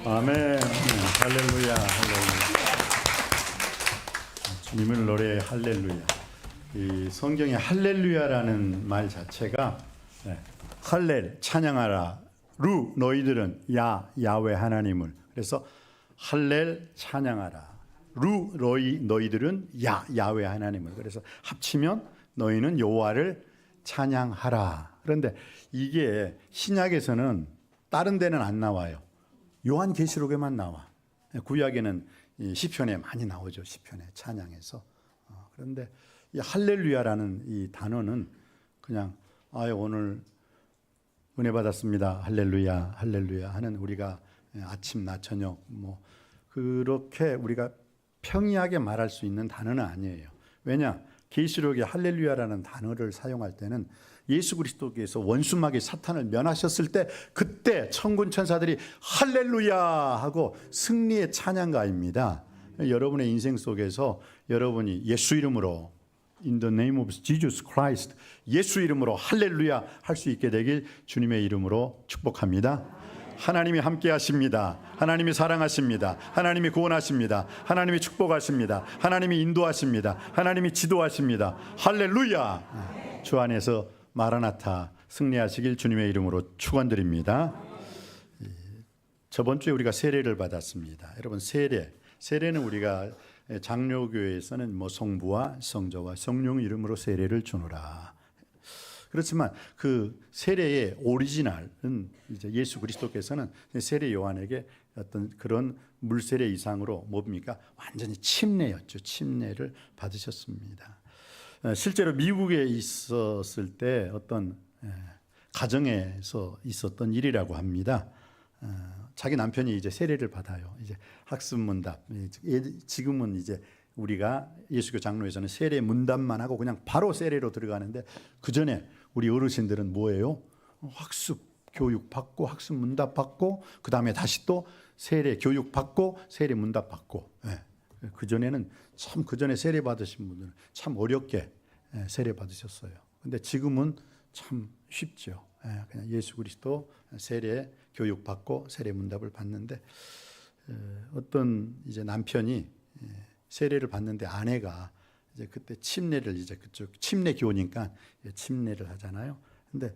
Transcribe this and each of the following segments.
아멘. 할렐루야. 할렐루야. 주님을 노래해 할렐루야. 이 성경에 할렐루야라는 말 자체가 할렐 찬양하라. 루 너희들은 야외 하나님을. 그래서 할렐 찬양하라. 루 너희들은 야외 하나님을. 그래서 합치면 너희는 여호와를 찬양하라. 그런데 이게 신약에서는 다른 데는 안 나와요. 요한계시록에만 나와. 구약에는 시편에 많이 나오죠. 시편에 찬양해서. 그런데 이 할렐루야라는 이 단어는 그냥 오늘 은혜 받았습니다. 할렐루야, 할렐루야 하는 우리가 아침, 낮, 저녁 뭐 그렇게 우리가 평이하게 말할 수 있는 단어는 아니에요. 왜냐? 계시록에 할렐루야라는 단어를 사용할 때는 예수 그리스도께서 원수마귀 사탄을 면하셨을 때 그때 천군 천사들이 할렐루야 하고 승리의 찬양가입니다. 여러분의 인생 속에서 여러분이 예수 이름으로 In the name of Jesus Christ 예수 이름으로 할렐루야 할 수 있게 되길 주님의 이름으로 축복합니다. 하나님이 함께 하십니다. 하나님이 사랑하십니다. 하나님이 구원하십니다. 하나님이 축복하십니다. 하나님이 인도하십니다. 하나님이 지도하십니다. 할렐루야. 주 안에서 마라나타 승리하시길 주님의 이름으로 축원드립니다. 저번 주에 우리가 세례를 받았습니다. 여러분 세례는 우리가 장로교회에서는 뭐 성부와 성자와 성령 이름으로 세례를 주노라. 그렇지만 그 세례의 오리지널은 이제 예수 그리스도께서는 세례 요한에게 어떤 그런 물세례 이상으로 뭡니까? 완전히 침례였죠. 침례를 받으셨습니다. 실제로 미국에 있었을 때 어떤 가정에서 있었던 일이라고 합니다. 자기 남편이 이제 세례를 받아요. 이제 학습 문답. 지금은 이제 우리가 예수교 장로에서는 세례 문답만 하고 그냥 바로 세례로 들어가는데 그 전에 우리 어르신들은 뭐예요? 학습 교육 받고 학습 문답 받고 그 다음에 다시 또 세례 교육 받고 세례 문답 받고. 그 전에는 참 그 전에 세례 받으신 분들은 참 어렵게 세례 받으셨어요. 근데 지금은 참 쉽죠. 그냥 예수 그리스도 세례 교육 받고 세례 문답을 받는데 어떤 이제 남편이 세례를 받는데 아내가 이제 그때 침례를 이제 그쪽 침례 교니까 침례를 하잖아요. 근데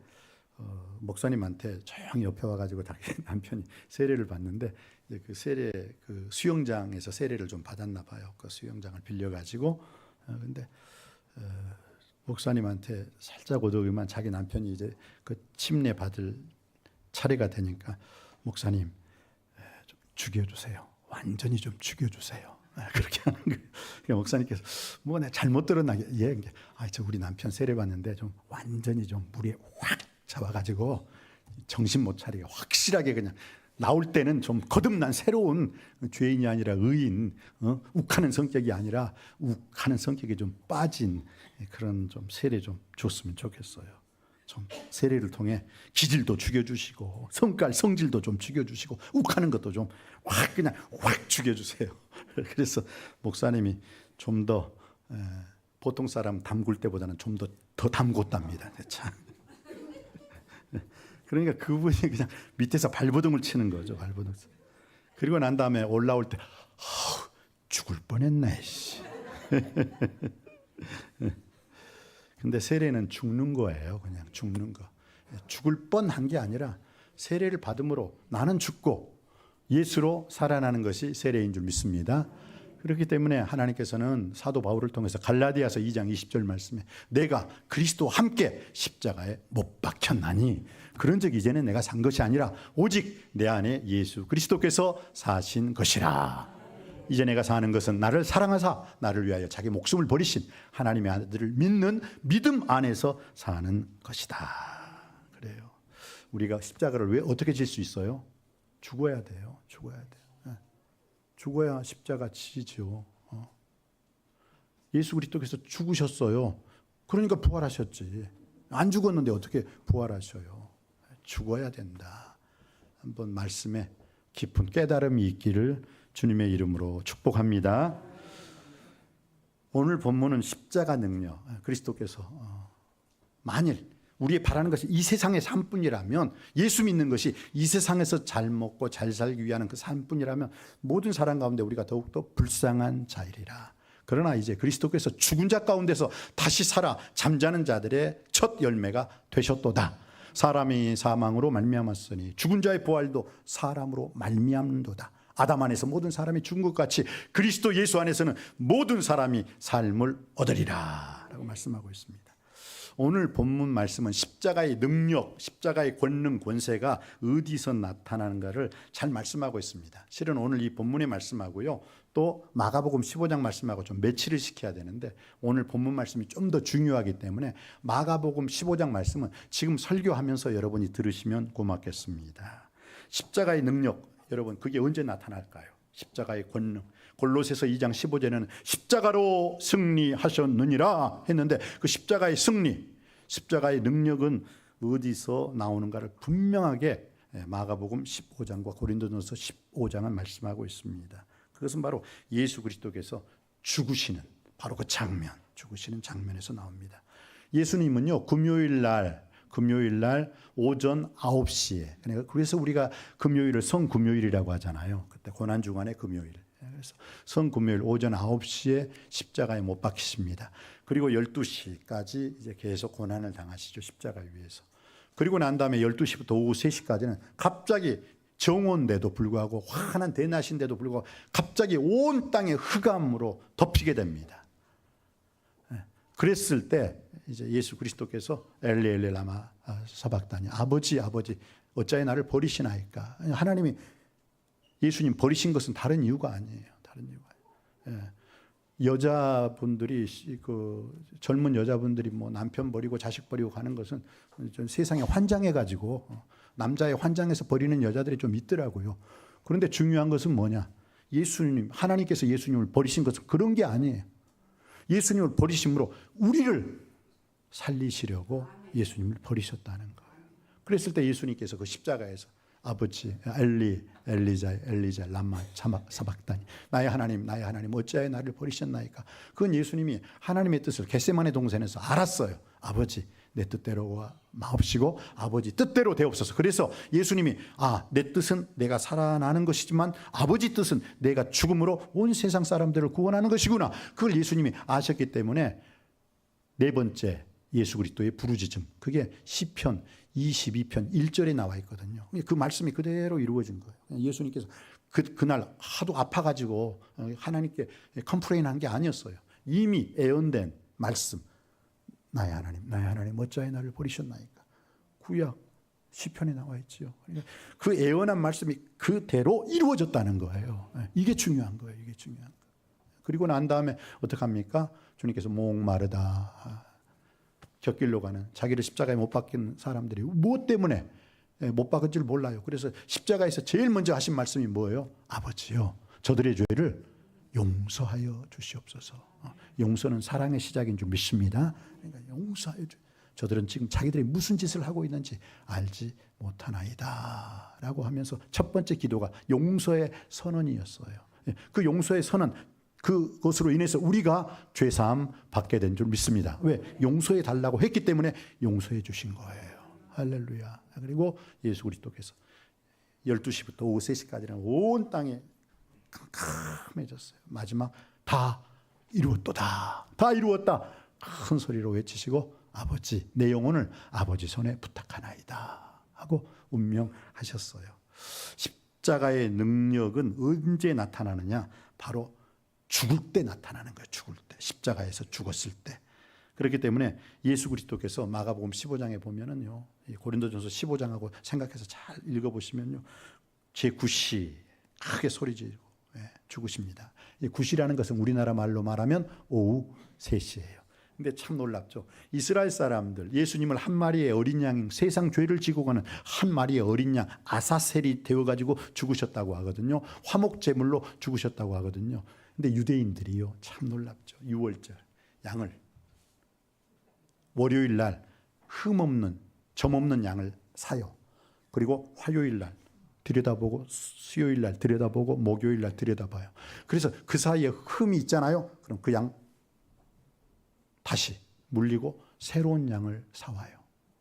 목사님한테 조용히 옆에 와가지고 남편이 세례를 받는데 이제 그 세례 그 수영장에서 세례를 좀 받았나 봐요. 그 수영장을 빌려가지고 근데 목사님한테 살짝 오더기만 자기 남편이 이제 그 침례 받을 차례가 되니까 목사님 좀 죽여주세요. 완전히 좀 죽여주세요. 그렇게 하는 거예요. 목사님께서 뭐 내가 잘못 들었나? 저 우리 남편 세례 받는데 좀 완전히 좀 물에 확 잡아가지고 정신 못 차리게 확실하게 그냥 나올 때는 좀 거듭난 새로운 죄인이 아니라 의인, 욱하는 성격이 아니라 욱하는 성격이 좀 빠진 그런 좀 세례 좀 줬으면 좋겠어요. 좀 세례를 통해 기질도 죽여주시고 성질도 좀 죽여주시고 욱하는 것도 좀 확 그냥 확 죽여주세요. 그래서 목사님이 좀 더 보통 사람 담글 때보다는 좀 더 담궜답니다. 참. 그러니까 그분이 그냥 밑에서 발버둥을 치는 거죠. 발버둥. 그리고 난 다음에 올라올 때 죽을 뻔했네. 근데 세례는 죽는 거예요. 그냥 죽는 거. 죽을 뻔한 게 아니라 세례를 받음으로 나는 죽고 예수로 살아나는 것이 세례인 줄 믿습니다. 그렇기 때문에 하나님께서는 사도 바울을 통해서 갈라디아서 2장 20절 말씀에 내가 그리스도와 함께 십자가에 못 박혔나니 그런즉 이제는 내가 산 것이 아니라 오직 내 안에 예수 그리스도께서 사신 것이라. 이제 내가 사는 것은 나를 사랑하사 나를 위하여 자기 목숨을 버리신 하나님의 아들을 믿는 믿음 안에서 사는 것이다. 그래요. 우리가 십자가를 왜 어떻게 질 수 있어요? 죽어야 돼요. 죽어야 돼요. 죽어야 십자가 지죠. 예수 그리스도께서 죽으셨어요. 그러니까 부활하셨지. 안 죽었는데 어떻게 부활하셔요? 죽어야 된다. 한번 말씀에 깊은 깨달음이 있기를 주님의 이름으로 축복합니다. 오늘 본문은 십자가 능력. 그리스도께서 만일 우리의 바라는 것이 이 세상의 삶뿐이라면, 예수 믿는 것이 이 세상에서 잘 먹고 잘 살기 위한 그 삶뿐이라면 모든 사람 가운데 우리가 더욱더 불쌍한 자이리라. 그러나 이제 그리스도께서 죽은 자 가운데서 다시 살아 잠자는 자들의 첫 열매가 되셨도다. 사람이 사망으로 말미암았으니 죽은 자의 부활도 사람으로 말미암도다. 아담 안에서 모든 사람이 죽은 것 같이 그리스도 예수 안에서는 모든 사람이 삶을 얻으리라 라고 말씀하고 있습니다. 오늘 본문 말씀은 십자가의 능력, 십자가의 권능, 권세가 어디서 나타나는가를 잘 말씀하고 있습니다. 실은 오늘 이 본문의 말씀하고요, 또 마가복음 15장 말씀하고 좀 매치를 시켜야 되는데 오늘 본문 말씀이 좀 더 중요하기 때문에 마가복음 15장 말씀은 지금 설교하면서 여러분이 들으시면 고맙겠습니다. 십자가의 능력, 여러분 그게 언제 나타날까요? 십자가의 권능. 골로새서 2장 15절에는 십자가로 승리하셨느니라 했는데 그 십자가의 승리, 십자가의 능력은 어디서 나오는가를 분명하게 마가복음 15장과 고린도전서 15장은 말씀하고 있습니다. 그것은 바로 예수 그리스도께서 죽으시는 바로 그 장면, 죽으시는 장면에서 나옵니다. 예수님은요, 금요일 날 오전 9시에, 그래서 우리가 금요일을 성금요일이라고 하잖아요. 그때 고난주간의 금요일. 그래서 성금요일 오전 9시에 십자가에 못 박히십니다. 그리고 12시까지 이제 계속 고난을 당하시죠, 십자가 위에서. 그리고 난 다음에 12시부터 오후 3시까지는 갑자기 정오인데도 불구하고, 환한 대낮인데도 불구하고 갑자기 온 땅에 흑암으로 덮이게 됩니다. 그랬을 때 이제 예수 그리스도께서 엘리 엘리 라마 사박다니, 아버지 어찌하여 나를 버리시나이까. 하나님이 예수님 버리신 것은 다른 이유가 아니에요. 다른 이유가 아니에요. 여자분들이 그 젊은 여자분들이 뭐 남편 버리고 자식 버리고 가는 것은 좀 세상에 환장해 가지고 남자의 환장해서 버리는 여자들이 좀 있더라고요. 그런데 중요한 것은 뭐냐? 예수님, 하나님께서 예수님을 버리신 것은 그런 게 아니에요. 예수님을 버리심으로 우리를 살리시려고 예수님을 버리셨다는 거예요. 그랬을 때 예수님께서 그 십자가에서 아버지 엘리자 람마 사박다니, 나의 하나님 어찌하여 나를 버리셨나이까. 그건 예수님이 하나님의 뜻을 겟세마네 동산에서 알았어요. 아버지 내 뜻대로 마옵시고 아버지 뜻대로 되옵소서. 그래서 예수님이 내 뜻은 내가 살아나는 것이지만 아버지 뜻은 내가 죽음으로 온 세상 사람들을 구원하는 것이구나. 그걸 예수님이 아셨기 때문에 네 번째 예수 그리스도의 부르짖음, 그게 시편 22편 1절에 나와 있거든요. 그 말씀이 그대로 이루어진 거예요. 예수님께서 그날 하도 아파가지고 하나님께 컴플레인한 게 아니었어요. 이미 예언된 말씀, 나의 하나님 어찌하여 나를 버리셨나이까. 구약 시편에 나와 있지요. 그 예언한 말씀이 그대로 이루어졌다는 거예요. 이게 중요한 거예요. 이게 중요한 거예요. 그리고 난 다음에 어떡합니까? 주님께서 목마르다, 곁길로 가는, 자기를 십자가에 못 박힌 사람들이 무엇 때문에 못 박은 줄 몰라요. 그래서 십자가에서 제일 먼저 하신 말씀이 뭐예요? 아버지요, 저들의 죄를 용서하여 주시옵소서. 용서는 사랑의 시작인 줄 믿습니다. 그러니까 용서하여 저들은 지금 자기들이 무슨 짓을 하고 있는지 알지 못하나이다 라고 하면서 첫 번째 기도가 용서의 선언이었어요. 그 용서의 선언, 그것으로 인해서 우리가 죄사함 받게 된 줄 믿습니다. 왜? 용서해 달라고 했기 때문에 용서해 주신 거예요. 할렐루야. 그리고 예수 그리스도께서 12시부터 오후 3시까지는 온 땅에 캄캄해졌어요. 마지막 다 이루었도다, 다 이루었다 큰 소리로 외치시고 아버지, 내 영혼을 아버지 손에 부탁하나이다 하고 운명하셨어요. 십자가의 능력은 언제 나타나느냐? 바로 죽을 때 나타나는 거예요. 죽을 때, 십자가에서 죽었을 때. 그렇기 때문에 예수 그리스도께서 마가복음 15장에 보면은요, 고린도전서 15장하고 생각해서 잘 읽어보시면요, 제9시 크게 소리 지르고 죽으십니다. 이 9시라는 것은 우리나라 말로 말하면 오후 3시예요. 근데 참 놀랍죠. 이스라엘 사람들, 예수님을 한 마리의 어린 양, 세상 죄를 지고 가는 한 마리의 어린 양 아사셀이 되어가지고 죽으셨다고 하거든요. 화목 제물로 죽으셨다고 하거든요. 근데 유대인들이요, 참 놀랍죠. 6월절 양을 월요일 날 흠 없는 점 없는 양을 사요. 그리고 화요일 날 들여다보고, 수요일 날 들여다보고, 목요일 날 들여다봐요. 그래서 그 사이에 흠이 있잖아요. 그럼 그 양 다시 물리고 새로운 양을 사와요.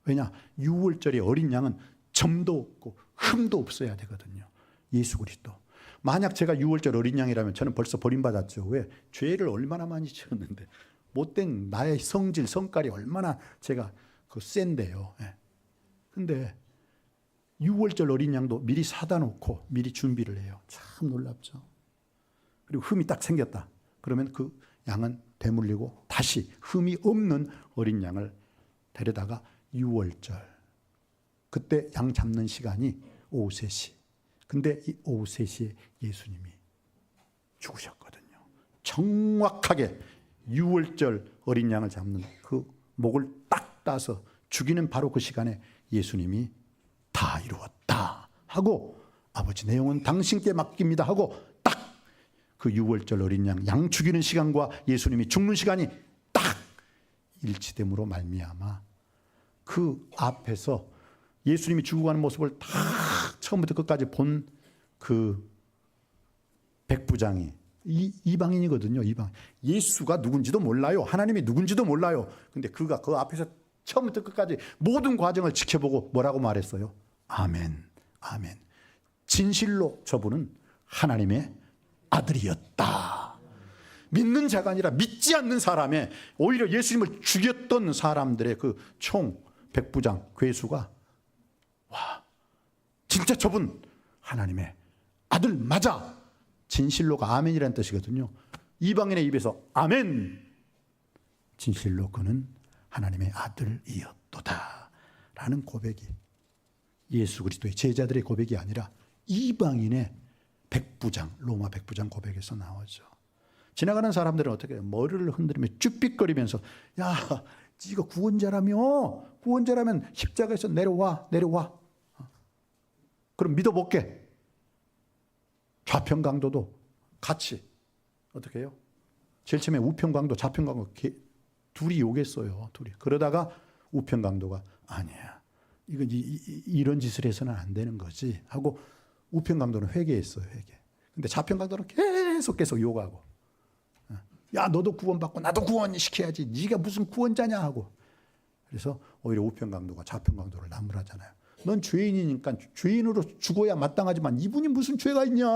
왜냐? 6월절에 어린 양은 점도 없고 흠도 없어야 되거든요. 예수 그리스도. 만약 제가 6월절 어린 양이라면 저는 벌써 버림받았죠. 왜? 죄를 얼마나 많이 지었는데, 못된 나의 성질, 성깔이 얼마나 제가 센데요. 예. 근데 6월절 어린 양도 미리 사다 놓고 미리 준비를 해요. 참 놀랍죠. 그리고 흠이 딱 생겼다. 그러면 그 양은 되물리고 다시 흠이 없는 어린 양을 데려다가 6월절. 그때 양 잡는 시간이 오후 3시. 근데 이 오후 3시에 예수님이 죽으셨거든요. 정확하게 6월절 어린 양을 잡는 그 목을 딱 따서 죽이는 바로 그 시간에 예수님이 다 이루었다 하고, 아버지 내 영혼 당신께 맡깁니다 하고 딱 그 6월절 어린 양 죽이는 시간과 예수님이 죽는 시간이 딱 일치됨으로 말미암아 그 앞에서 예수님이 죽어가는 모습을 다 처음부터 끝까지 본 그 백부장이 이방인이거든요. 이방. 예수가 누군지도 몰라요. 하나님이 누군지도 몰라요. 근데 그가 그 앞에서 처음부터 끝까지 모든 과정을 지켜보고 뭐라고 말했어요? 아멘, 아멘. 진실로 저분은 하나님의 아들이었다. 믿는 자가 아니라 믿지 않는 사람의, 오히려 예수님을 죽였던 사람들의 그 총 백부장 괴수가, 와, 진짜 저분 하나님의 아들 맞아. 진실로가 아멘이라는 뜻이거든요. 이방인의 입에서 아멘. 진실로 그는 하나님의 아들이었도다 라는 고백이 예수 그리스도의 제자들의 고백이 아니라 이방인의 백부장, 로마 백부장 고백에서 나오죠. 지나가는 사람들은 어떻게 해요? 머리를 흔들며 쭈삣거리면서, 야, 네가 구원자라면 십자가에서 내려와. 그럼 믿어볼게. 좌편강도도 같이 어떻게 해요? 제일 처음에 우편강도, 좌편강도 둘이 요겠어요. 둘이. 그러다가 우편강도가 아니야, 이건 이런 짓을 해서는 안 되는 거지 하고 우편강도는 회개했어요. 회개. 근데 좌편강도는 계속 욕하고, 야, 너도 구원받고 나도 구원시켜야지, 네가 무슨 구원자냐 하고. 그래서 오히려 우편강도가 좌편강도를 나무라잖아요. 넌 죄인이니까 죄인으로 죽어야 마땅하지만 이분이 무슨 죄가 있냐?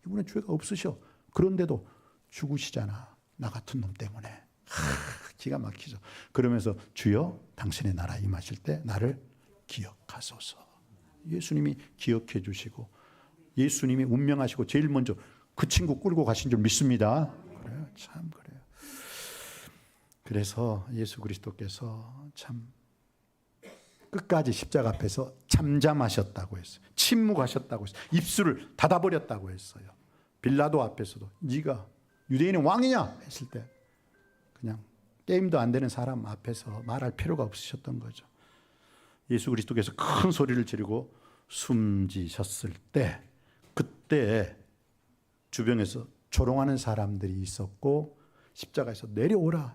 이분은 죄가 없으셔. 그런데도 죽으시잖아, 나 같은 놈 때문에. 기가 막히죠. 그러면서 주여 당신의 나라 임하실 때 나를 기억하소서. 예수님이 기억해 주시고 예수님이 운명하시고 제일 먼저 그 친구 끌고 가신 줄 믿습니다. 그래요, 참 그래요. 그래서 예수 그리스도께서 참 끝까지 십자가 앞에서 잠잠하셨다고 했어요. 침묵하셨다고 했어요. 입술을 닫아버렸다고 했어요. 빌라도 앞에서도 네가 유대인의 왕이냐 했을 때 그냥 게임도 안 되는 사람 앞에서 말할 필요가 없으셨던 거죠. 예수 그리스도께서 큰 소리를 지르고 숨지셨을 때, 그때 주변에서 조롱하는 사람들이 있었고 십자가에서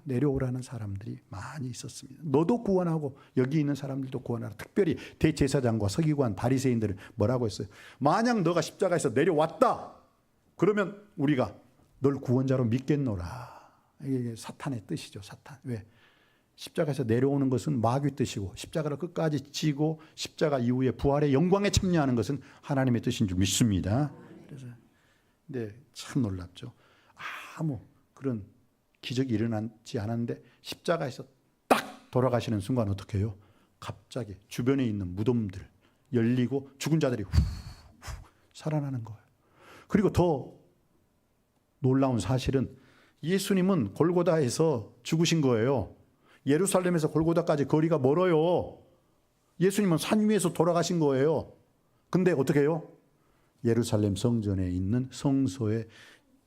내려오라는 사람들이 많이 있었습니다. 너도 구원하고 여기 있는 사람들도 구원하라. 특별히 대제사장과 서기관, 바리새인들은 뭐라고 했어요? 만약 너가 십자가에서 내려왔다, 그러면 우리가 널 구원자로 믿겠노라. 이게 사탄의 뜻이죠. 사탄. 왜? 십자가에서 내려오는 것은 마귀의 뜻이고 십자가를 끝까지 지고 십자가 이후에 부활의 영광에 참여하는 것은 하나님의 뜻인 줄 믿습니다. 그래서 근데 참 놀랍죠. 아무 그런 기적이 일어나지 않았는데 십자가에서 딱 돌아가시는 순간 어떻게 해요? 갑자기 주변에 있는 무덤들 열리고 죽은 자들이 후 살아나는 거예요. 그리고 더 놀라운 사실은 예수님은 골고다에서 죽으신 거예요. 예루살렘에서 골고다까지 거리가 멀어요. 예수님은 산 위에서 돌아가신 거예요. 근데 어떻게 해요? 예루살렘 성전에 있는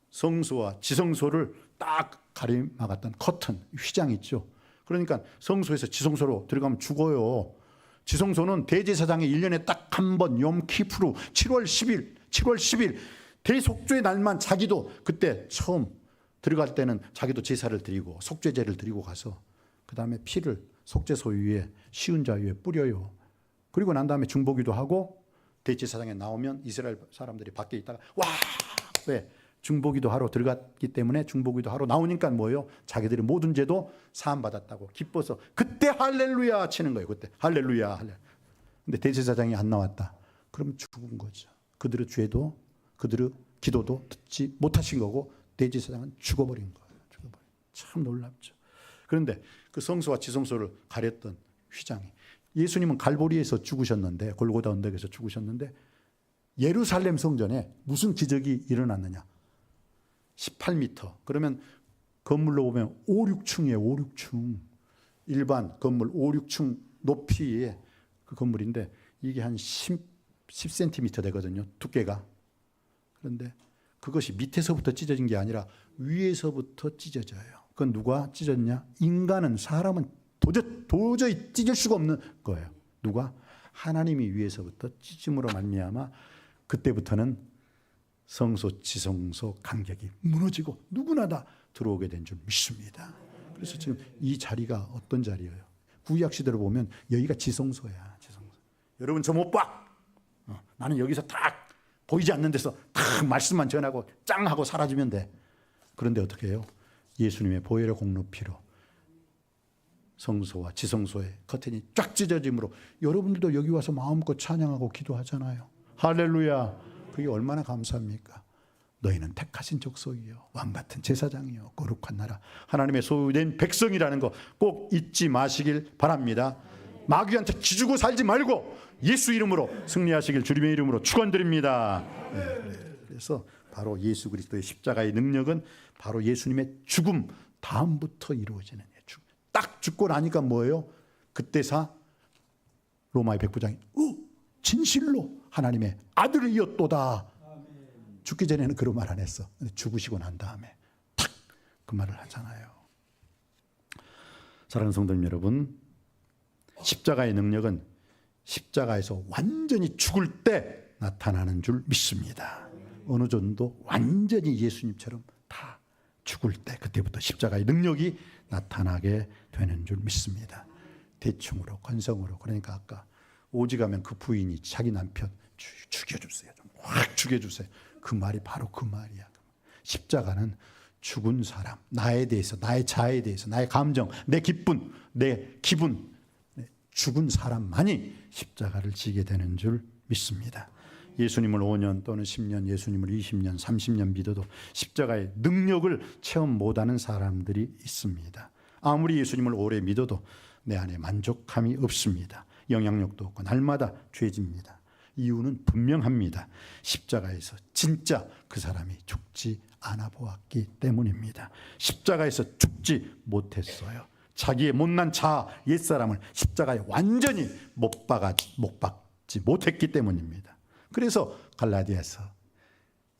성소와 지성소를 딱 가림막았던 커튼, 휘장 있죠. 그러니까 성소에서 지성소로 들어가면 죽어요. 지성소는 대제사장이 1년에 딱 한 번 욤키프루 7월 10일 대속죄의 날만 자기도 그때 처음 들어갈 때는 자기도 제사를 드리고 속죄제를 드리고 가서 그 다음에 피를 속죄소 위에 시은 자 위에 뿌려요. 그리고 난 다음에 중보기도 하고 대제사장에 나오면 이스라엘 사람들이 밖에 있다가 와! 왜? 중보기도 하러 들어갔기 때문에 중보기도 하러 나오니까 뭐예요? 자기들의 모든 죄도 사함받았다고 기뻐서 그때 할렐루야 치는 거예요. 그때 할렐루야. 근데 대제사장이 안 나왔다. 그럼 죽은 거죠. 그들의 죄도 그들의 기도도 듣지 못하신 거고 대제사장은 죽어버린 거예요. 참 놀랍죠. 그런데 그 성소와 지성소를 가렸던 휘장이, 예수님은 갈보리에서 죽으셨는데, 골고다 언덕에서 죽으셨는데 예루살렘 성전에 무슨 기적이 일어났느냐? 18m. 그러면 건물로 보면 5, 6층이에요. 5, 6층. 일반 건물 5, 6층 높이의 그 건물인데 이게 한 10cm 되거든요. 두께가. 그런데 그것이 밑에서부터 찢어진 게 아니라 위에서부터 찢어져요. 그건 누가 찢었냐? 인간은, 사람은 도저히 찢을 수가 없는 거예요. 누가? 하나님이 위에서부터 찢음으로 말미암아 그때부터는 성소, 지성소 간격이 무너지고 누구나 다 들어오게 된 줄 믿습니다. 그래서 지금 이 자리가 어떤 자리예요? 구약 시대로 보면 여기가 지성소야. 지성소. 여러분 저 못 봐. 나는 여기서 딱 보이지 않는 데서 딱 말씀만 전하고 짱 하고 사라지면 돼. 그런데 어떻게 해요? 예수님의 보혈의 공로피로 성소와 지성소의 커튼이 쫙 찢어짐으로 여러분들도 여기 와서 마음껏 찬양하고 기도하잖아요. 할렐루야. 그게 얼마나 감사합니까? 너희는 택하신 족속이요, 왕같은 제사장이요, 거룩한 나라, 하나님의 소유된 백성이라는 거 꼭 잊지 마시길 바랍니다. 마귀한테 기주고 살지 말고 예수 이름으로 승리하시길 주님의 이름으로 축원드립니다. 그래서 바로 예수 그리스도의 십자가의 능력은 바로 예수님의 죽음 다음부터 이루어지는 거예요. 딱 죽고 나니까 뭐예요? 그때사 로마의 백부장이 진실로 하나님의 아들이었도다. 죽기 전에는 그런 말 안 했어. 근데 죽으시고 난 다음에 탁 그 말을 하잖아요. 사랑하는 성도님 여러분, 십자가의 능력은 십자가에서 완전히 죽을 때 나타나는 줄 믿습니다. 어느 정도 완전히 예수님처럼 다 죽을 때, 그때부터 십자가의 능력이 나타나게 되는 줄 믿습니다. 대충으로, 건성으로. 그러니까 아까 오직하면 그 부인이 자기 남편 죽여주세요. 좀 확 죽여주세요. 그 말이 바로 그 말이야. 십자가는 죽은 사람, 나에 대해서, 나의 자아에 대해서, 나의 감정, 내 기쁨, 내 기분, 죽은 사람만이 십자가를 지게 되는 줄 믿습니다. 예수님을 5년 또는 10년, 예수님을 20년, 30년 믿어도 십자가의 능력을 체험 못하는 사람들이 있습니다. 아무리 예수님을 오래 믿어도 내 안에 만족함이 없습니다. 영향력도 없고 날마다 죄집니다. 이유는 분명합니다. 십자가에서 진짜 그 사람이 죽지 않아 보았기 때문입니다. 십자가에서 죽지 못했어요. 자기의 못난 자아, 옛사람을 십자가에 완전히 못 박지 못했기 때문입니다. 그래서 갈라디아서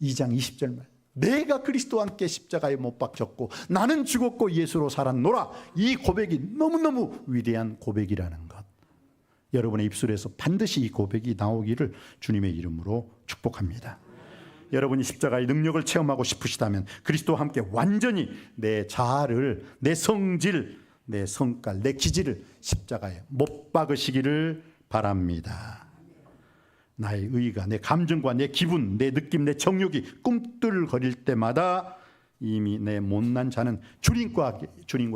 2장 20절 말, 내가 그리스도와 함께 십자가에 못 박혔고 나는 죽었고 예수로 살았노라. 이 고백이 너무너무 위대한 고백이라는 것, 여러분의 입술에서 반드시 이 고백이 나오기를 주님의 이름으로 축복합니다. 여러분이 십자가의 능력을 체험하고 싶으시다면 그리스도와 함께 완전히 내 자아를, 내 성질, 내 성깔, 내 기질을 십자가에 못 박으시기를 바랍니다. 나의 의가, 내 감정과 내 기분, 내 느낌, 내 정욕이 꿈틀거릴 때마다 이미 내 못난 자는 주님과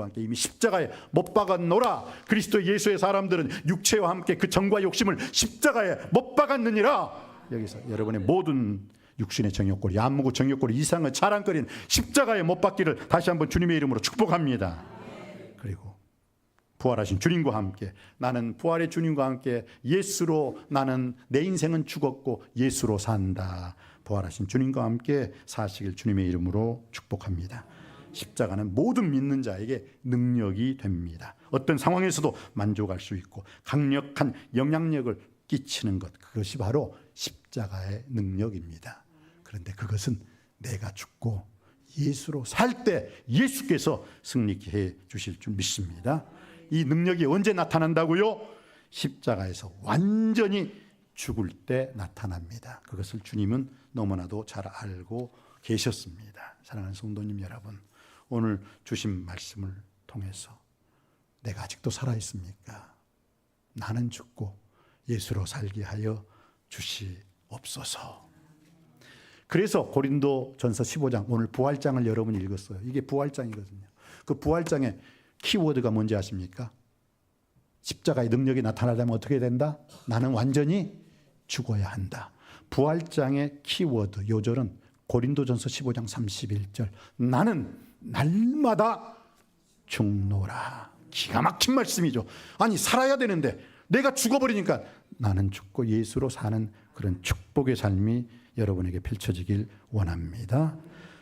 함께 이미 십자가에 못 박았노라. 그리스도 예수의 사람들은 육체와 함께 그 정과 욕심을 십자가에 못 박았느니라. 여기서 여러분의 모든 육신의 정욕거리, 안무고 정욕거리, 이상의 자랑거리는 십자가에 못 박기를 다시 한번 주님의 이름으로 축복합니다. 그리고 부활하신 주님과 함께, 나는 부활의 주님과 함께 예수로, 나는 내 인생은 죽었고 예수로 산다. 부활하신 주님과 함께 사시길 주님의 이름으로 축복합니다. 십자가는 모든 믿는 자에게 능력이 됩니다. 어떤 상황에서도 만족할 수 있고 강력한 영향력을 끼치는 것, 그것이 바로 십자가의 능력입니다. 그런데 그것은 내가 죽고 예수로 살 때 예수께서 승리케 해 주실 줄 믿습니다. 이 능력이 언제 나타난다고요? 십자가에서 완전히 죽을 때 나타납니다. 그것을 주님은 너무나도 잘 알고 계셨습니다. 사랑하는 성도님 여러분, 오늘 주신 말씀을 통해서 내가 아직도 살아있습니까? 나는 죽고 예수로 살게 하여 주시옵소서. 그래서 고린도전서 15장, 오늘 부활장을 여러분이 읽었어요. 이게 부활장이거든요. 그 부활장의 키워드가 뭔지 아십니까? 십자가의 능력이 나타나려면 어떻게 된다? 나는 완전히 죽어야 한다. 부활장의 키워드 요절은 고린도전서 15장 31절, 나는 날마다 죽노라. 기가 막힌 말씀이죠. 아니, 살아야 되는데 내가 죽어버리니까 나는 죽고 예수로 사는 그런 축복의 삶이 여러분에게 펼쳐지길 원합니다.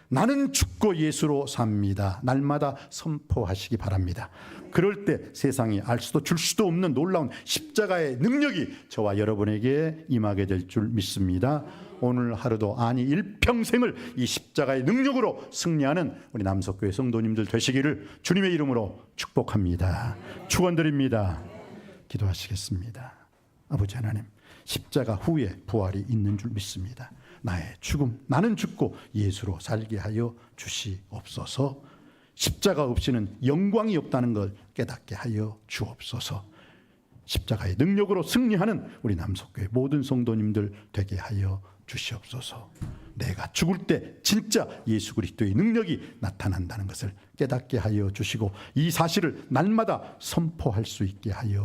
나는 죽고 예수로 삽니다. 날마다 선포하시기 바랍니다. 그럴 때 세상이 알 수도 줄 수도 없는 놀라운 십자가의 능력이 저와 여러분에게 임하게 될 줄 믿습니다. 오늘 하루도, 아니 일평생을 이 십자가의 능력으로 승리하는 우리 남석교회 성도님들 되시기를 주님의 이름으로 축복합니다. 축원드립니다. 기도하시겠습니다. 아버지 하나님, 십자가 후에 부활이 있는 줄 믿습니다. 나의 죽음, 나는 죽고 예수로 살게 하여 주시옵소서. 십자가 없이는 영광이 없다는 걸 깨닫게 하여 주옵소서. 십자가의 능력으로 승리하는 우리 남석교회 모든 성도님들 되게 하여 주시옵소서. 내가 죽을 때 진짜 예수 그리스도의 능력이 나타난다는 것을 깨닫게 하여 주시고 이 사실을 날마다 선포할 수 있게 하여